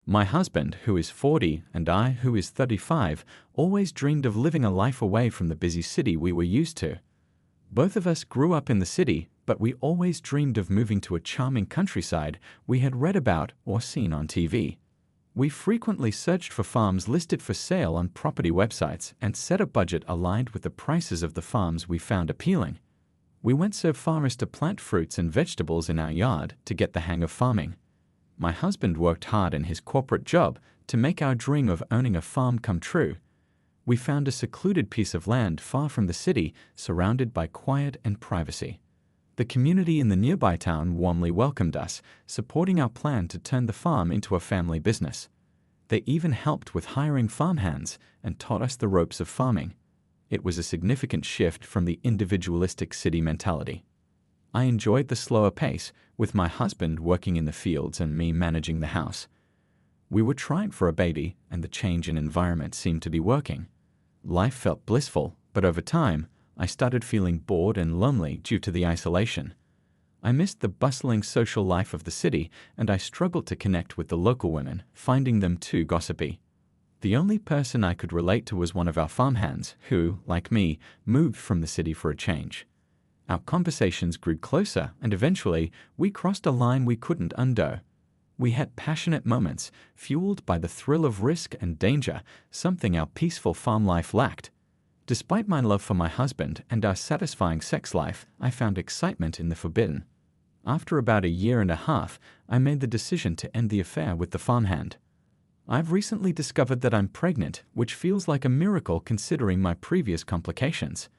My husband, who is 40, and I, who is 35, always dreamed of living a life away from the busy city we were used to. Both of us grew up in the city, but we always dreamed of moving to a charming countryside we had read about or seen on TV. We frequently searched for farms listed for sale on property websites and set a budget aligned with the prices of the farms we found appealing. We went so far as to plant fruits and vegetables in our yard to get the hang of farming. My husband worked hard in his corporate job to make our dream of owning a farm come true. We found a secluded piece of land far from the city, surrounded by quiet and privacy. The community in the nearby town warmly welcomed us, supporting our plan to turn the farm into a family business. They even helped with hiring farmhands and taught us the ropes of farming. It was a significant shift from the individualistic city mentality. I enjoyed the slower pace, with my husband working in the fields and me managing the house. We were trying for a baby, and the change in environment seemed to be working. Life felt blissful, but over time, I started feeling bored and lonely due to the isolation. I missed the bustling social life of the city, and I struggled to connect with the local women, finding them too gossipy. The only person I could relate to was one of our farmhands who, like me, moved from the city for a change. Our conversations grew closer, and eventually, we crossed a line we couldn't undo. We had passionate moments, fueled by the thrill of risk and danger, something our peaceful farm life lacked. Despite my love for my husband and our satisfying sex life, I found excitement in the forbidden. After about a year and a half, I made the decision to end the affair with the farmhand. I've recently discovered that I'm pregnant, which feels like a miracle considering my previous complications.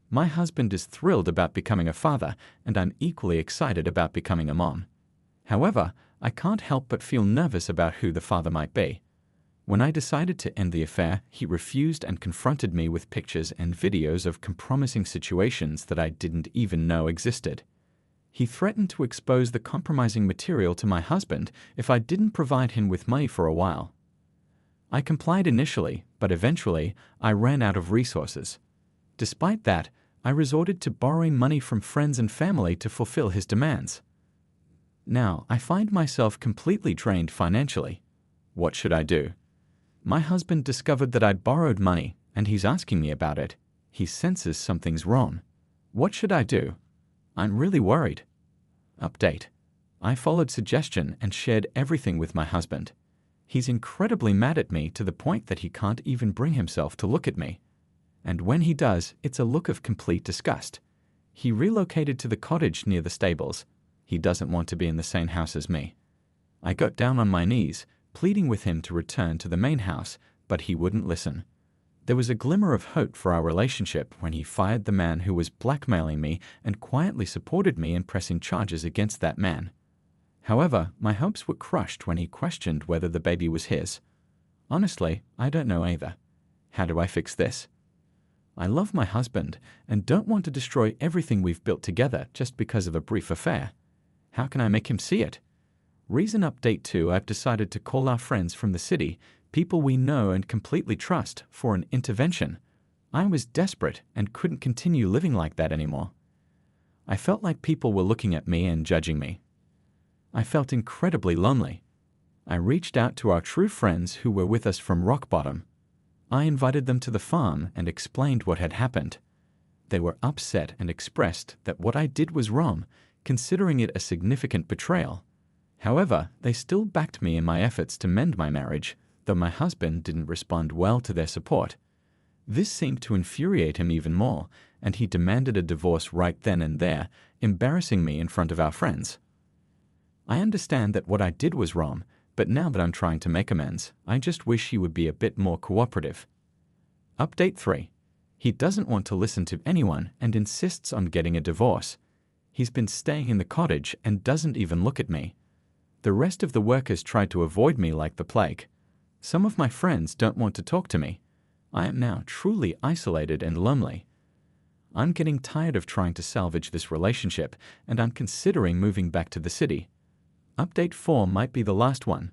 My husband is thrilled about becoming a father, and I'm equally excited about becoming a mom. However, I can't help but feel nervous about who the father might be. When I decided to end the affair, he refused and confronted me with pictures and videos of compromising situations that I didn't even know existed. He threatened to expose the compromising material to my husband if I didn't provide him with money for a while. I complied initially, but eventually I ran out of resources. Despite that, I resorted to borrowing money from friends and family to fulfill his demands. Now, I find myself completely drained financially. What should I do? My husband discovered that I'd borrowed money, and he's asking me about it. He senses something's wrong. What should I do? I'm really worried. Update. I followed suggestion and shared everything with my husband. He's incredibly mad at me to the point that he can't even bring himself to look at me. And when he does, it's a look of complete disgust. He relocated to the cottage near the stables. He doesn't want to be in the same house as me. I got down on my knees, pleading with him to return to the main house, but he wouldn't listen. There was a glimmer of hope for our relationship when he fired the man who was blackmailing me and quietly supported me in pressing charges against that man. However, my hopes were crushed when he questioned whether the baby was his. Honestly, I don't know either. How do I fix this? I love my husband and don't want to destroy everything we've built together just because of a brief affair. How can I make him see it? Reason update 2, I've decided to call our friends from the city, people we know and completely trust, for an intervention. I was desperate and couldn't continue living like that anymore. I felt like people were looking at me and judging me. I felt incredibly lonely. I reached out to our true friends who were with us from rock bottom. I invited them to the farm and explained what had happened. They were upset and expressed that what I did was wrong, considering it a significant betrayal. However, they still backed me in my efforts to mend my marriage, though my husband didn't respond well to their support. This seemed to infuriate him even more, and he demanded a divorce right then and there, embarrassing me in front of our friends. I understand that what I did was wrong, but now that I'm trying to make amends, I just wish he would be a bit more cooperative. Update 3. He doesn't want to listen to anyone and insists on getting a divorce. He's been staying in the cottage and doesn't even look at me. The rest of the workers tried to avoid me like the plague. Some of my friends don't want to talk to me. I am now truly isolated and lonely. I'm getting tired of trying to salvage this relationship, and I'm considering moving back to the city. Update 4 might be the last one.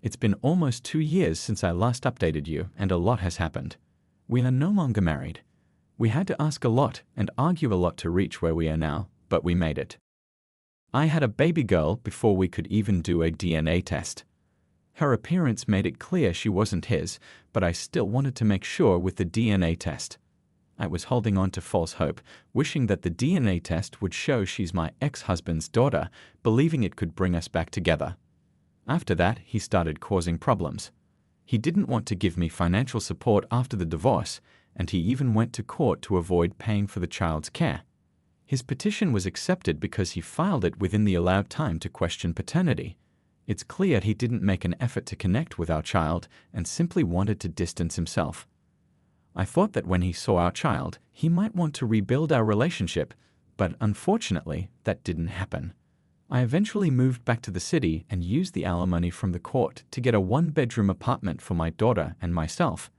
It's been almost 2 years since I last updated you, and a lot has happened. We are no longer married. We had to ask a lot and argue a lot to reach where we are now, but we made it. I had a baby girl before we could even do a DNA test. Her appearance made it clear she wasn't his, but I still wanted to make sure with the DNA test. I was holding on to false hope, wishing that the DNA test would show she's my ex-husband's daughter, believing it could bring us back together. After that, he started causing problems. He didn't want to give me financial support after the divorce, and he even went to court to avoid paying for the child's care. His petition was accepted because he filed it within the allowed time to question paternity. It's clear he didn't make an effort to connect with our child and simply wanted to distance himself. I thought that when he saw our child, he might want to rebuild our relationship, but unfortunately, that didn't happen. I eventually moved back to the city and used the alimony from the court to get a one-bedroom apartment for my daughter and myself.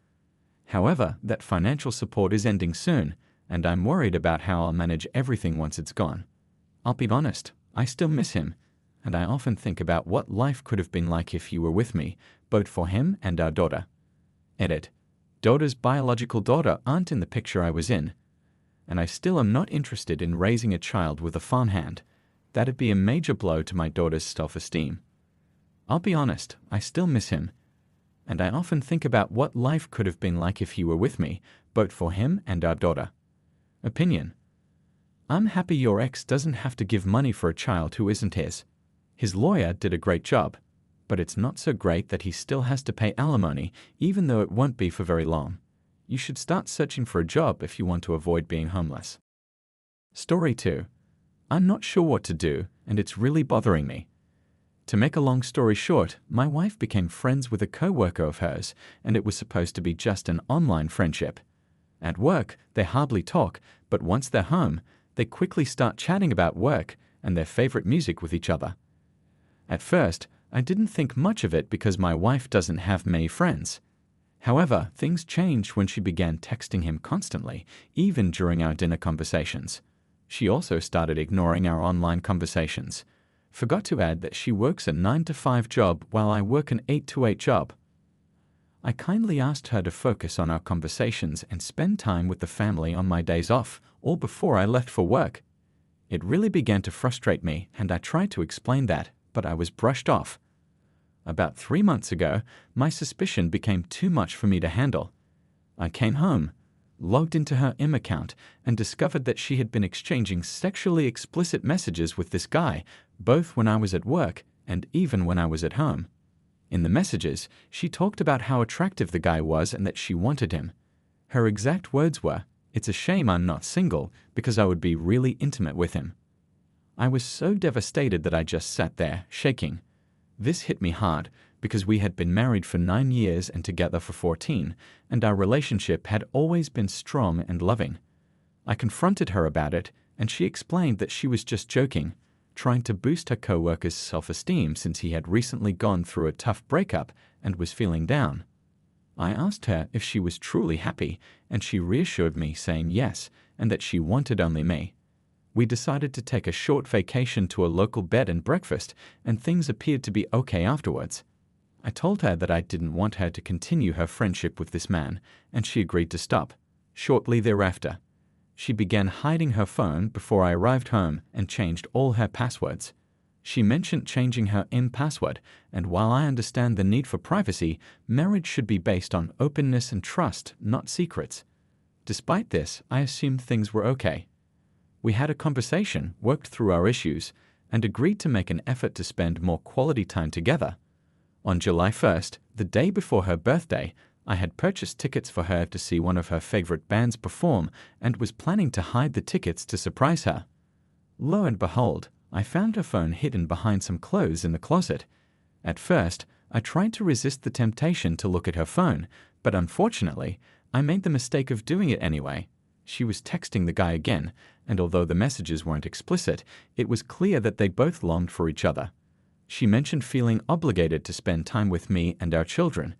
However, that financial support is ending soon, and I'm worried about how I'll manage everything once it's gone. I'll be honest, I still miss him, and I often think about what life could have been like if he were with me, both for him and our daughter. Edit. Daughter's biological daughter aren't in the picture I was in, and I still am not interested in raising a child with a farmhand. That'd be a major blow to my daughter's self-esteem. I'll be honest, I still miss him, and I often think about what life could have been like if he were with me, both for him and our daughter. Opinion. I'm happy your ex doesn't have to give money for a child who isn't his. His lawyer did a great job, but it's not so great that he still has to pay alimony, even though it won't be for very long. You should start searching for a job if you want to avoid being homeless. Story 2. I'm not sure what to do, and it's really bothering me. To make a long story short, my wife became friends with a co-worker of hers, and it was supposed to be just an online friendship. At work, they hardly talk, but once they're home, they quickly start chatting about work and their favorite music with each other. At first, I didn't think much of it because my wife doesn't have many friends. However, things changed when she began texting him constantly, even during our dinner conversations. She also started ignoring our online conversations. Forgot to add that she works a 9-to-5 job while I work an 8-to-8 job. I kindly asked her to focus on our conversations and spend time with the family on my days off, or before I left for work. It really began to frustrate me, and I tried to explain that, but I was brushed off. About 3 months ago, my suspicion became too much for me to handle. I came home, logged into her IM account, and discovered that she had been exchanging sexually explicit messages with this guy, both when I was at work and even when I was at home. In the messages, she talked about how attractive the guy was and that she wanted him. Her exact words were, "It's a shame I'm not single, because I would be really intimate with him." I was so devastated that I just sat there, shaking. This hit me hard, because we had been married for 9 years and together for 14, and our relationship had always been strong and loving. I confronted her about it, and she explained that she was just joking, trying to boost her co-worker's self-esteem since he had recently gone through a tough breakup and was feeling down. I asked her if she was truly happy, and she reassured me, saying yes, and that she wanted only me. We decided to take a short vacation to a local bed and breakfast, and things appeared to be okay afterwards. I told her that I didn't want her to continue her friendship with this man, and she agreed to stop. Shortly thereafter, she began hiding her phone before I arrived home and changed all her passwords. She mentioned changing her IM password, and while I understand the need for privacy, marriage should be based on openness and trust, not secrets. Despite this, I assumed things were okay. We had a conversation, worked through our issues, and agreed to make an effort to spend more quality time together. On July 1st, the day before her birthday, I had purchased tickets for her to see one of her favorite bands perform and was planning to hide the tickets to surprise her. Lo and behold, I found her phone hidden behind some clothes in the closet. At first, I tried to resist the temptation to look at her phone, but unfortunately, I made the mistake of doing it anyway. She was texting the guy again, and although the messages weren't explicit, it was clear that they both longed for each other. She mentioned feeling obligated to spend time with me and our children.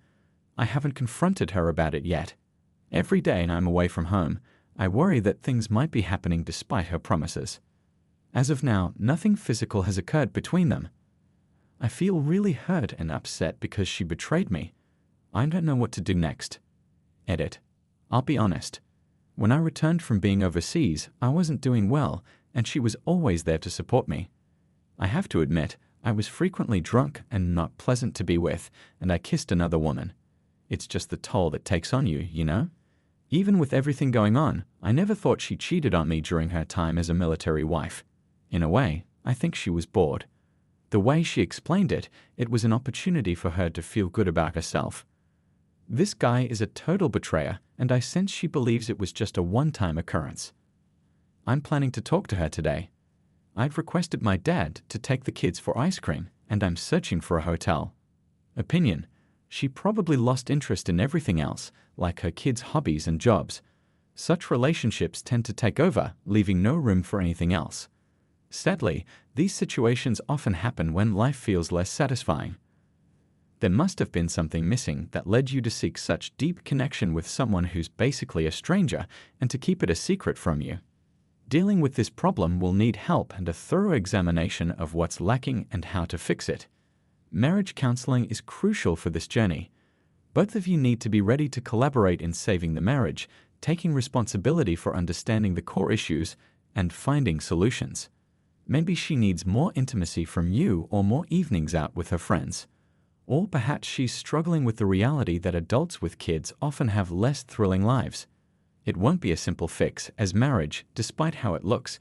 I haven't confronted her about it yet. Every day I'm away from home, I worry that things might be happening despite her promises. As of now, nothing physical has occurred between them. I feel really hurt and upset because she betrayed me. I don't know what to do next. Edit. I'll be honest. When I returned from being overseas, I wasn't doing well, and she was always there to support me. I have to admit, I was frequently drunk and not pleasant to be with, and I kissed another woman. It's just the toll that takes on you, you know? Even with everything going on, I never thought she cheated on me during her time as a military wife. In a way, I think she was bored. The way she explained it, it was an opportunity for her to feel good about herself. This guy is a total betrayer, and I sense she believes it was just a one-time occurrence. I'm planning to talk to her today. I've requested my dad to take the kids for ice cream, and I'm searching for a hotel. Opinion: she probably lost interest in everything else, like her kids' hobbies and jobs. Such relationships tend to take over, leaving no room for anything else. Sadly, these situations often happen when life feels less satisfying. There must have been something missing that led you to seek such deep connection with someone who's basically a stranger and to keep it a secret from you. Dealing with this problem will need help and a thorough examination of what's lacking and how to fix it. Marriage counseling is crucial for this journey. Both of you need to be ready to collaborate in saving the marriage, taking responsibility for understanding the core issues, and finding solutions. Maybe she needs more intimacy from you or more evenings out with her friends. Or perhaps she's struggling with the reality that adults with kids often have less thrilling lives. It won't be a simple fix, as marriage, despite how it looks, can